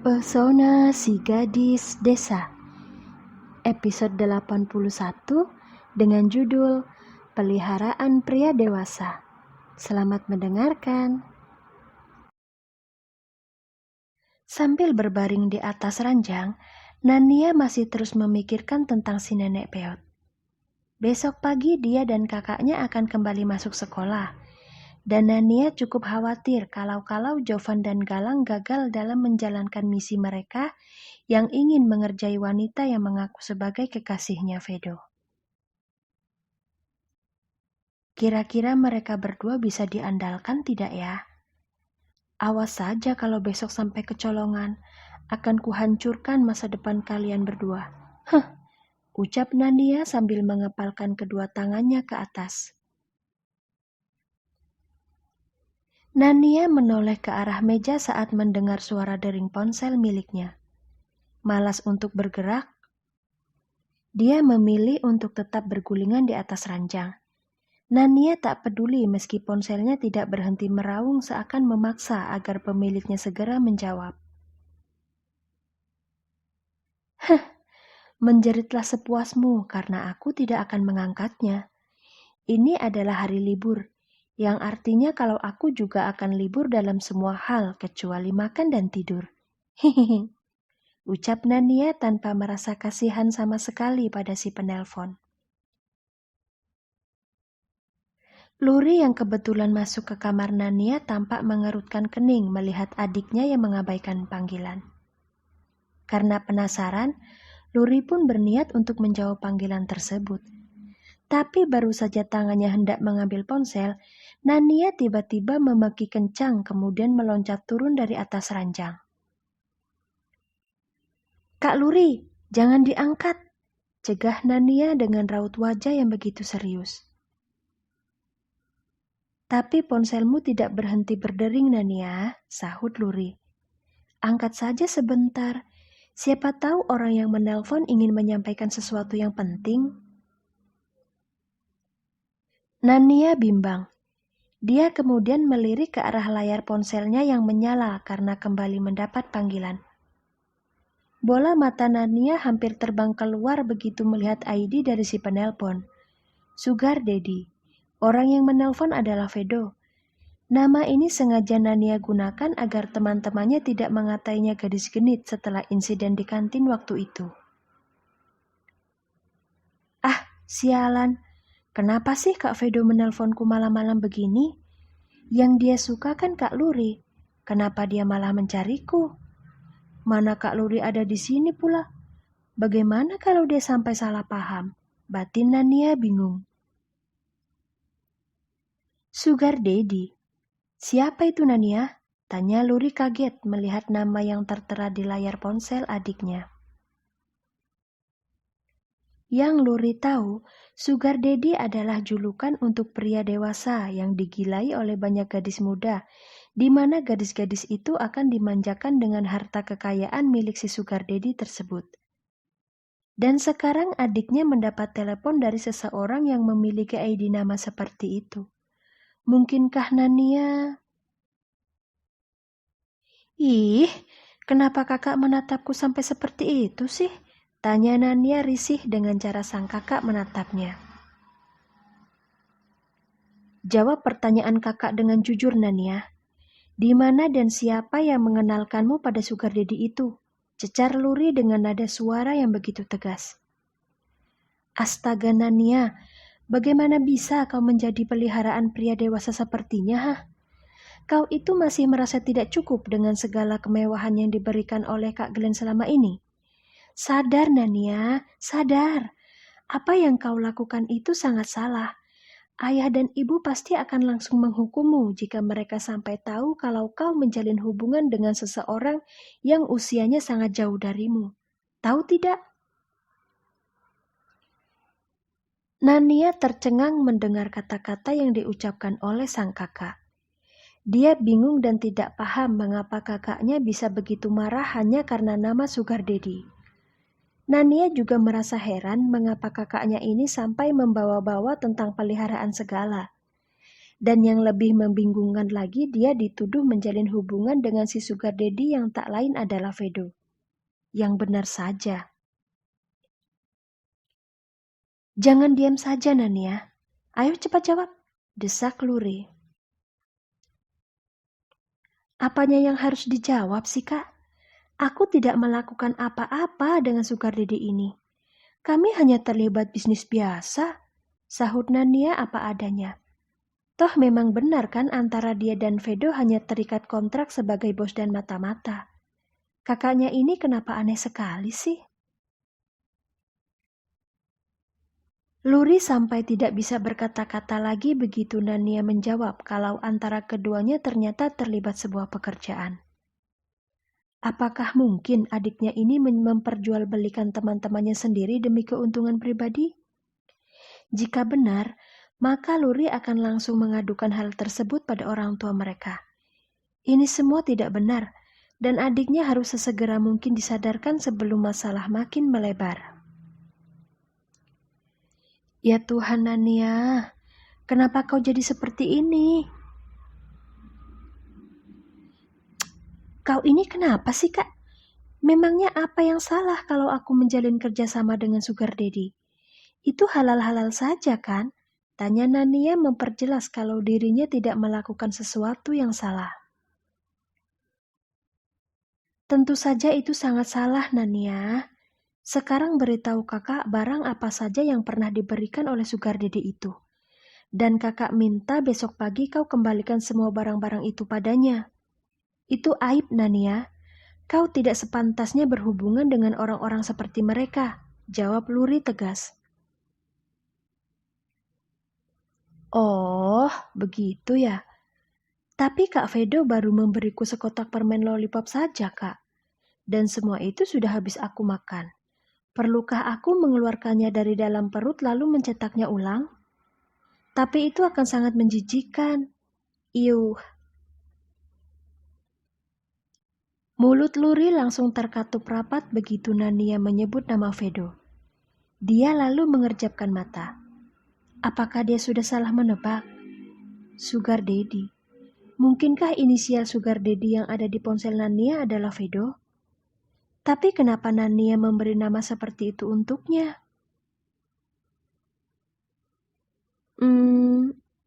Pesona si gadis desa, episode 81 dengan judul Peliharaan Pria Dewasa. Selamat mendengarkan. Sambil berbaring di atas ranjang, Nania masih terus memikirkan tentang si nenek peot. Besok pagi dia dan kakaknya akan kembali masuk sekolah. Dan Nania cukup khawatir kalau Jovan dan Galang gagal dalam menjalankan misi mereka yang ingin mengerjai wanita yang mengaku sebagai kekasihnya Vedo. Kira-kira mereka berdua bisa diandalkan tidak ya? Awas saja kalau besok sampai kecolongan, akan kuhancurkan masa depan kalian berdua. Ucap Nania sambil mengepalkan kedua tangannya ke atas. Nania menoleh ke arah meja saat mendengar suara dering ponsel miliknya. Malas untuk bergerak, dia memilih untuk tetap bergulingan di atas ranjang. Nania tak peduli meski ponselnya tidak berhenti meraung seakan memaksa agar pemiliknya segera menjawab. Menjeritlah sepuasmu karena aku tidak akan mengangkatnya. Ini adalah hari libur, yang artinya kalau aku juga akan libur dalam semua hal kecuali makan dan tidur. Hihihi. Ucap Nania tanpa merasa kasihan sama sekali pada si penelpon. Luri yang kebetulan masuk ke kamar Nania tampak mengerutkan kening melihat adiknya yang mengabaikan panggilan. Karena penasaran, Luri pun berniat untuk menjawab panggilan tersebut. Tapi baru saja tangannya hendak mengambil ponsel, Nania tiba-tiba memaki kencang kemudian meloncat turun dari atas ranjang. "Kak Luri, jangan diangkat!" cegah Nania dengan raut wajah yang begitu serius. "Tapi ponselmu tidak berhenti berdering, Nania," sahut Luri. "Angkat saja sebentar. Siapa tahu orang yang menelpon ingin menyampaikan sesuatu yang penting." Nania bimbang. Dia kemudian melirik ke arah layar ponselnya yang menyala karena kembali mendapat panggilan. Bola mata Nania hampir terbang keluar begitu melihat ID dari si penelpon. Sugar Daddy. Orang yang menelpon adalah Vedo. Nama ini sengaja Nania gunakan agar teman-temannya tidak mengatainya gadis genit setelah insiden di kantin waktu itu. "Ah, sialan. Kenapa sih Kak Vedo menelponku malam-malam begini? Yang dia suka kan Kak Luri. Kenapa dia malah mencariku? Mana Kak Luri ada di sini pula? Bagaimana kalau dia sampai salah paham?" Batin Nania bingung. Sugar Daddy. "Siapa itu Nania?" tanya Luri kaget melihat nama yang tertera di layar ponsel adiknya. Yang Luri tahu, Sugar Daddy adalah julukan untuk pria dewasa yang digilai oleh banyak gadis muda, di mana gadis-gadis itu akan dimanjakan dengan harta kekayaan milik si Sugar Daddy tersebut. Dan sekarang adiknya mendapat telepon dari seseorang yang memiliki ID nama seperti itu. Mungkinkah Nania? "Ih, kenapa kakak menatapku sampai seperti itu sih?" tanya Nania risih dengan cara sang kakak menatapnya. "Jawab pertanyaan kakak dengan jujur, Nania. Di mana dan siapa yang mengenalkanmu pada Sugar Daddy itu?" cecar Luri dengan nada suara yang begitu tegas. "Astaga Nania, bagaimana bisa kau menjadi peliharaan pria dewasa sepertinya, ha? Kau itu masih merasa tidak cukup dengan segala kemewahan yang diberikan oleh Kak Glenn selama ini? Sadar Nania, sadar. Apa yang kau lakukan itu sangat salah. Ayah dan ibu pasti akan langsung menghukummu jika mereka sampai tahu kalau kau menjalin hubungan dengan seseorang yang usianya sangat jauh darimu. Tahu tidak?" Nania tercengang mendengar kata-kata yang diucapkan oleh sang kakak. Dia bingung dan tidak paham mengapa kakaknya bisa begitu marah hanya karena nama Sugar Daddy. Nania juga merasa heran mengapa kakaknya ini sampai membawa-bawa tentang peliharaan segala. Dan yang lebih membingungkan lagi, dia dituduh menjalin hubungan dengan si sugar daddy yang tak lain adalah Vedo. Yang benar saja. Jangan diam saja, Nania. Ayo cepat jawab, desak Luri. Apanya yang harus dijawab sih, Kak? Aku tidak melakukan apa-apa dengan sugar daddy ini. Kami hanya terlibat bisnis biasa, sahut Nania apa adanya. Toh memang benar kan antara dia dan Vedo hanya terikat kontrak sebagai bos dan mata-mata. Kakaknya ini kenapa aneh sekali sih? Luri sampai tidak bisa berkata-kata lagi begitu Nania menjawab kalau antara keduanya ternyata terlibat sebuah pekerjaan. Apakah mungkin adiknya ini memperjualbelikan teman-temannya sendiri demi keuntungan pribadi? Jika benar, maka Luri akan langsung mengadukan hal tersebut pada orang tua mereka. Ini semua tidak benar, dan adiknya harus sesegera mungkin disadarkan sebelum masalah makin melebar. Ya Tuhan Nania, kenapa kau jadi seperti ini? Kau ini kenapa sih, Kak? Memangnya apa yang salah kalau aku menjalin kerjasama dengan sugar daddy? Itu halal-halal saja kan? Tanya Nania memperjelas kalau dirinya tidak melakukan sesuatu yang salah. Tentu saja itu sangat salah, Nania. Sekarang beritahu kakak barang apa saja yang pernah diberikan oleh sugar daddy itu. Dan kakak minta besok pagi kau kembalikan semua barang-barang itu padanya. Itu aib, Nania. Kau tidak sepantasnya berhubungan dengan orang-orang seperti mereka, jawab Luri tegas. Oh, begitu ya. Tapi Kak Vedo baru memberiku sekotak permen lollipop saja, Kak. Dan semua itu sudah habis aku makan. Perlukah aku mengeluarkannya dari dalam perut lalu mencetaknya ulang? Tapi itu akan sangat menjijikan. Iuh. Mulut Luri langsung terkatup rapat begitu Nania menyebut nama Vedo. Dia lalu mengerjapkan mata. Apakah dia sudah salah menebak? Sugar Daddy. Mungkinkah inisial Sugar Daddy yang ada di ponsel Nania adalah Vedo? Tapi kenapa Nania memberi nama seperti itu untuknya?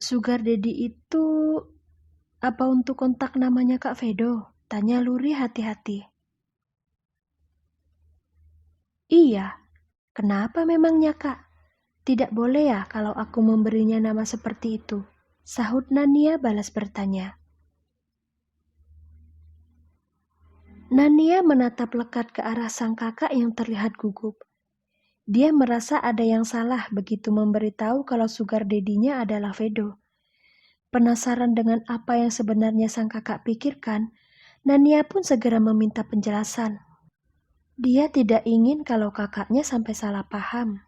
Sugar Daddy itu apa untuk kontak namanya Kak Vedo? Tanya Luri hati-hati. Iya, kenapa memangnya Kak? Tidak boleh ya kalau aku memberinya nama seperti itu? Sahut Nania balas bertanya. Nania menatap lekat ke arah sang kakak yang terlihat gugup. Dia merasa ada yang salah begitu memberitahu kalau sugar daddy-nya adalah Vedo. Penasaran dengan apa yang sebenarnya sang kakak pikirkan, Nania pun segera meminta penjelasan. Dia tidak ingin kalau kakaknya sampai salah paham.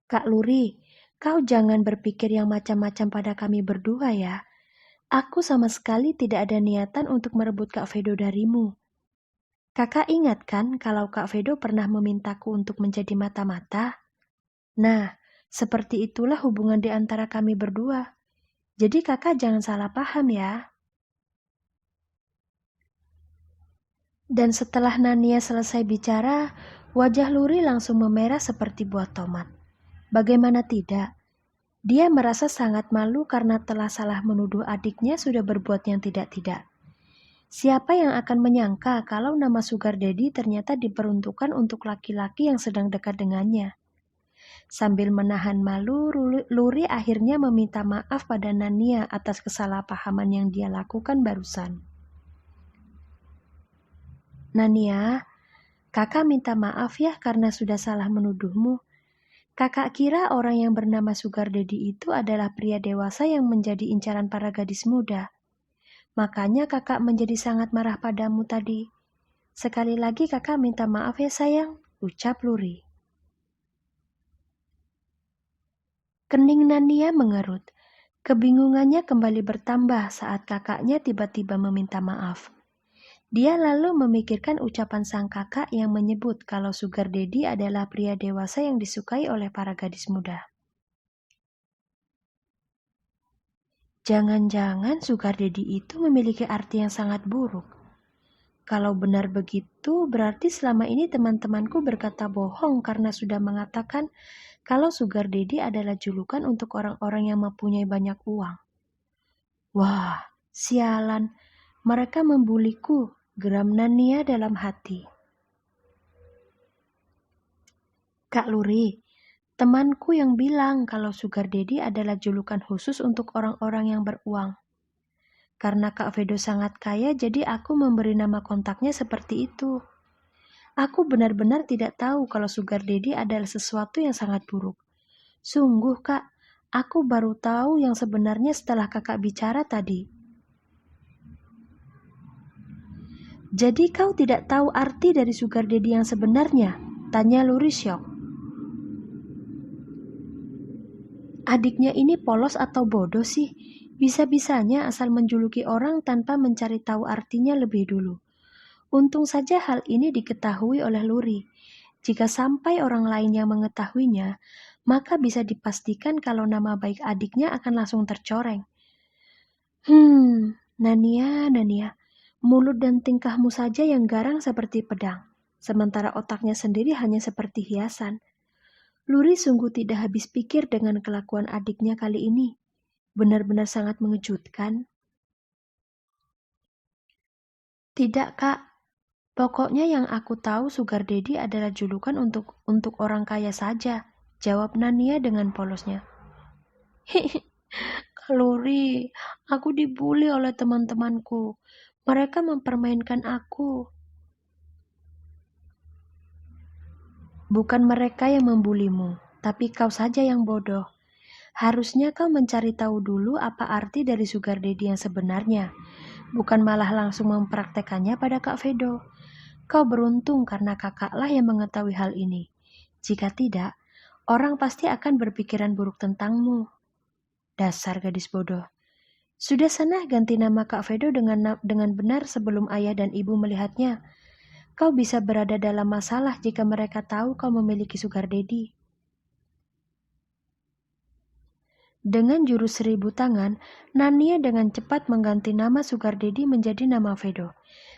Kak Luri, kau jangan berpikir yang macam-macam pada kami berdua ya. Aku sama sekali tidak ada niatan untuk merebut Kak Vedo darimu. Kakak ingat kan kalau Kak Vedo pernah memintaku untuk menjadi mata-mata? Nah, seperti itulah hubungan di antara kami berdua. Jadi kakak jangan salah paham ya. Dan setelah Nania selesai bicara, wajah Luri langsung memerah seperti buah tomat. Bagaimana tidak? Dia merasa sangat malu karena telah salah menuduh adiknya sudah berbuat yang tidak-tidak. Siapa yang akan menyangka kalau nama Sugar Daddy ternyata diperuntukkan untuk laki-laki yang sedang dekat dengannya? Sambil menahan malu, Luri akhirnya meminta maaf pada Nania atas kesalahpahaman yang dia lakukan barusan. Nania, kakak minta maaf ya karena sudah salah menuduhmu. Kakak kira orang yang bernama Sugar Daddy itu adalah pria dewasa yang menjadi incaran para gadis muda. Makanya kakak menjadi sangat marah padamu tadi. Sekali lagi kakak minta maaf ya sayang, ucap Luri. Kening Nania mengerut. Kebingungannya kembali bertambah saat kakaknya tiba-tiba meminta maaf. Dia lalu memikirkan ucapan sang kakak yang menyebut kalau Sugar Daddy adalah pria dewasa yang disukai oleh para gadis muda. Jangan-jangan sugar daddy itu memiliki arti yang sangat buruk. Kalau benar begitu, berarti selama ini teman-temanku berkata bohong karena sudah mengatakan kalau sugar daddy adalah julukan untuk orang-orang yang mempunyai banyak uang. Wah, sialan. Mereka membuliku, geram Nania dalam hati. Kak Luri, temanku yang bilang kalau sugar daddy adalah julukan khusus untuk orang-orang yang beruang. Karena Kak Vedo sangat kaya, jadi aku memberi nama kontaknya seperti itu. Aku benar-benar tidak tahu kalau sugar daddy adalah sesuatu yang sangat buruk. Sungguh, Kak, aku baru tahu yang sebenarnya setelah Kakak bicara tadi. Jadi kau tidak tahu arti dari sugar daddy yang sebenarnya? Tanya Luri syok. Adiknya ini polos atau bodoh sih? Bisa-bisanya asal menjuluki orang tanpa mencari tahu artinya lebih dulu. Untung saja hal ini diketahui oleh Luri. Jika sampai orang lain yang mengetahuinya, maka bisa dipastikan kalau nama baik adiknya akan langsung tercoreng. Nania, mulut dan tingkahmu saja yang garang seperti pedang, sementara otaknya sendiri hanya seperti hiasan. Luri sungguh tidak habis pikir dengan kelakuan adiknya kali ini. Benar-benar sangat mengejutkan. Tidak, Kak. Pokoknya yang aku tahu sugar daddy adalah julukan untuk orang kaya saja, jawab Nania dengan polosnya. Kalori, aku dibully oleh teman-temanku. Mereka mempermainkan aku. Bukan mereka yang membulimu, tapi kau saja yang bodoh. Harusnya kau mencari tahu dulu apa arti dari sugar daddy yang sebenarnya, bukan malah langsung mempraktekannya pada Kak Vedo. Kau beruntung karena kakaklah yang mengetahui hal ini. Jika tidak, orang pasti akan berpikiran buruk tentangmu. Dasar gadis bodoh. Sudah sana ganti nama Kak Vedo dengan benar sebelum ayah dan ibu melihatnya. Kau bisa berada dalam masalah jika mereka tahu kau memiliki sugar daddy. Dengan jurus 1000 tangan, Nania dengan cepat mengganti nama sugar daddy menjadi nama Vedo.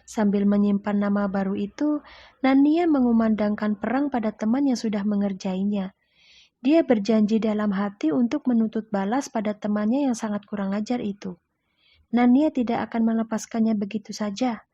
Sambil menyimpan nama baru itu, Nania mengumandangkan perang pada teman yang sudah mengerjainya. Dia berjanji dalam hati untuk menuntut balas pada temannya yang sangat kurang ajar itu. Nania tidak akan melepaskannya begitu saja.